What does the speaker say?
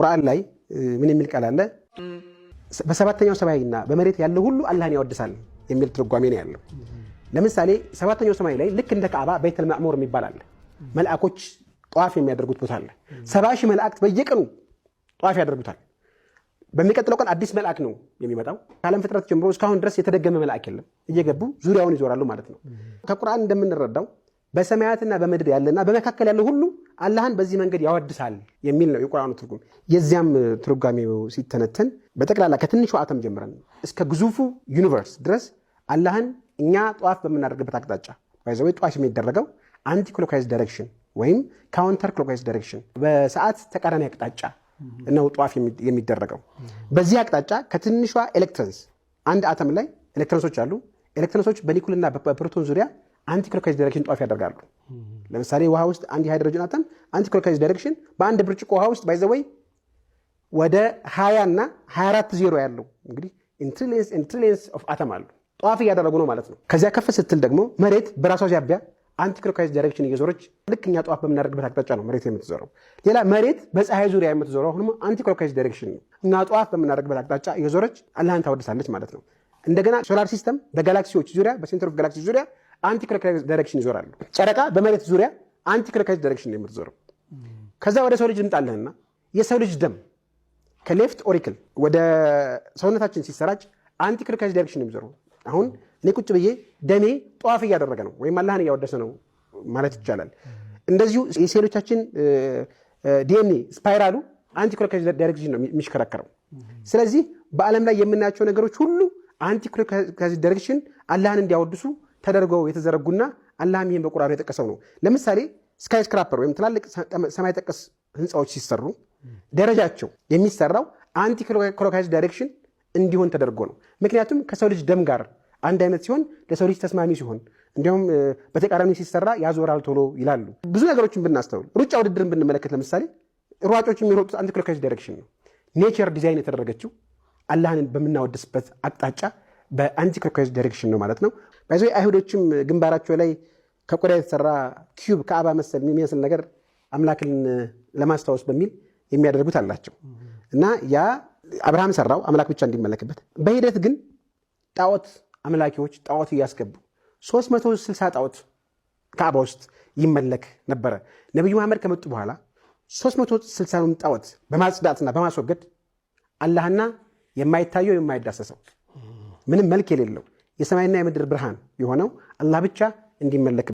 ቁርአን ላይ ምን የሚል ቃል አለ? በሰባተኛው ሰማይና በመሬት ያለው ሁሉ አላህን ያወድሳል የሚል ትርጓሜ ነው ያለው። ለምሳሌ ሰባተኛው ሰማይ ላይ ልክ እንደ ካዕባ ቤተል ማዕሙር የሚባል አለ። መልአኮች ጧፍ የሚያደርጉት ቦታ አለ። 70,000 መላእክት በየቀኑ ጧፍ ያደርጉታል። በሚቀጥለው ቀን አዲስ መልአክ ነው የሚመጣው። ከዓለም ፍጥረት ጀምሮ እስካሁን ድረስ የተደገመ መልአክ የለም። እየገቡ ዙሪያውን ይዞራሉ ማለት ነው። ከቁርአን እንደምንረዳው በሰማያትና በምድር ያለና በመካከል ያለው ሁሉ አላህን በዚህ መንገድ ያወድሳል የሚል ነው የቁርአኑ ትርጉም። የዚያም ትርጓሜው ሲተነተን በጠቅላላ ከትንሹ አተም ጀምረን እስከ ግዙፉ ዩኒቨርስ ድረስ አላህን እኛ ጧፍ በምናደርግበት አቅጣጫ ባይዘው ጧፍ የሚደረገው አንቲ ክሎክዋይዝ ዳይሬክሽን ወይም ካውንተር ክሎክዋይዝ ዳይሬክሽን በሰዓት ተቃራኒ አቅጣጫ ነው ጧፍ የሚደረገው። በዚህ አቅጣጫ ከትንሿ ኤሌክትሮንስ አንድ አተም ላይ ኤሌክትሮንሶች አሉ። ኤሌክትሮንሶች በኒኩልና በፕሮቶን ዙሪያ አንቲ ክሎክዋይዝ ዳይሬክሽን ጧፍ ያደርጋሉ። ለምሳሌ ውሃ ውስጥ አንድ ሃይድሮጅን አተም አንቲ ክሎክዋይዝ ዳይሬክሽን በአንድ ብርጭቆ ውሃ ውስጥ ባይዘወይ ወደ 20 እና 24 ዜሮ ያለው እንግዲህ ኢንትሪሊየንስ ኦፍ አተም አሉ ጧፍ እያደረጉ ነው ማለት ነው። ከዚያ ከፍ ስትል ደግሞ መሬት በራሷ ዚያቢያ አንቲ ክሎክዋይዝ ዳይሬክሽን እየዞረች ልክ እኛ ጧፍ በምናደርግበት አቅጣጫ ነው መሬት የምትዞረው። ሌላ መሬት በፀሐይ ዙሪያ የምትዞረው አሁንም አንቲ ክሎክዋይዝ ዳይሬክሽን ነው። እኛ ጧፍ በምናደርግበት አቅጣጫ እየዞረች አላህን ታወድሳለች ማለት ነው። እንደገና ሶላር ሲስተም በጋላክሲዎች ዙሪያ በሴንተር ኦፍ ጋላክሲ ዙሪያ አንቲ ክሎክዋይዝ ዳይሬክሽን ይዞራሉ። ጨረቃ በመሬት ዙሪያ አንቲ ክሎክዋይዝ ዳይሬክሽን ነው የምትዞረው። ከዛ ወደ ሰው ልጅ እንጣለህና የሰው ልጅ ደም ከሌፍት ኦሪክል ወደ ሰውነታችን ሲሰራጭ አንቲ ክሎክዋይዝ ዳይሬክሽን ነው የሚዞረው። አሁን እኔ ቁጭ ብዬ ደሜ ጧፍ እያደረገ ነው ወይም አላህን እያወደሰ ነው ማለት ይቻላል። እንደዚሁ የሴሎቻችን ዲኤንኤ ስፓይራሉ አንቲ ክሎክዋይዝ ዳይሬክሽን ነው የሚሽከረከረው። ስለዚህ በዓለም ላይ የምናያቸው ነገሮች ሁሉ አንቲ ክሎክዋይዝ ዳይሬክሽን አላህን እንዲያወድሱ ተደርገው የተዘረጉና አላህም ይህን በቁርአኑ የጠቀሰው ነው። ለምሳሌ ስካይ ስክራፐር ወይም ትላልቅ ሰማይ ጠቀስ ህንፃዎች ሲሰሩ ደረጃቸው የሚሰራው አንቲ ክሎክዋይዝ ዳይሬክሽን እንዲሆን ተደርጎ ነው። ምክንያቱም ከሰው ልጅ ደም ጋር አንድ አይነት ሲሆን ለሰው ልጅ ተስማሚ ሲሆን፣ እንዲሁም በተቃራኒ ሲሰራ ያዞራል ቶሎ ይላሉ። ብዙ ነገሮችን ብናስተውል ሩጫ ውድድርን ብንመለከት ለምሳሌ ሯጮች የሚሮጡት አንቲ ክሎክዋይዝ ዳይሬክሽን ነው። ኔቸር ዲዛይን የተደረገችው አላህን በምናወድስበት አቅጣጫ በአንቲ ክሎክዋይዝ ዳይሬክሽን ነው ማለት ነው። ባይዞ አይሁዶችም ግንባራቸው ላይ ከቆዳ የተሰራ ኪዩብ ከአባ መሰል የሚመስል ነገር አምላክን ለማስታወስ በሚል የሚያደርጉት አላቸው እና ያ አብርሃም ሰራው አምላክ ብቻ እንዲመለክበት። በሂደት ግን ጣዖት አምላኪዎች ጣዖት እያስገቡ 360 ጣዖት ከአባ ውስጥ ይመለክ ነበረ። ነብዩ መሐመድ ከመጡ በኋላ 360ውን ጣዖት በማጽዳትና በማስወገድ አላህና የማይታየው የማይዳሰሰው ምንም መልክ የሌለው የሰማይና የምድር ብርሃን የሆነው አላህ ብቻ እንዲመለክ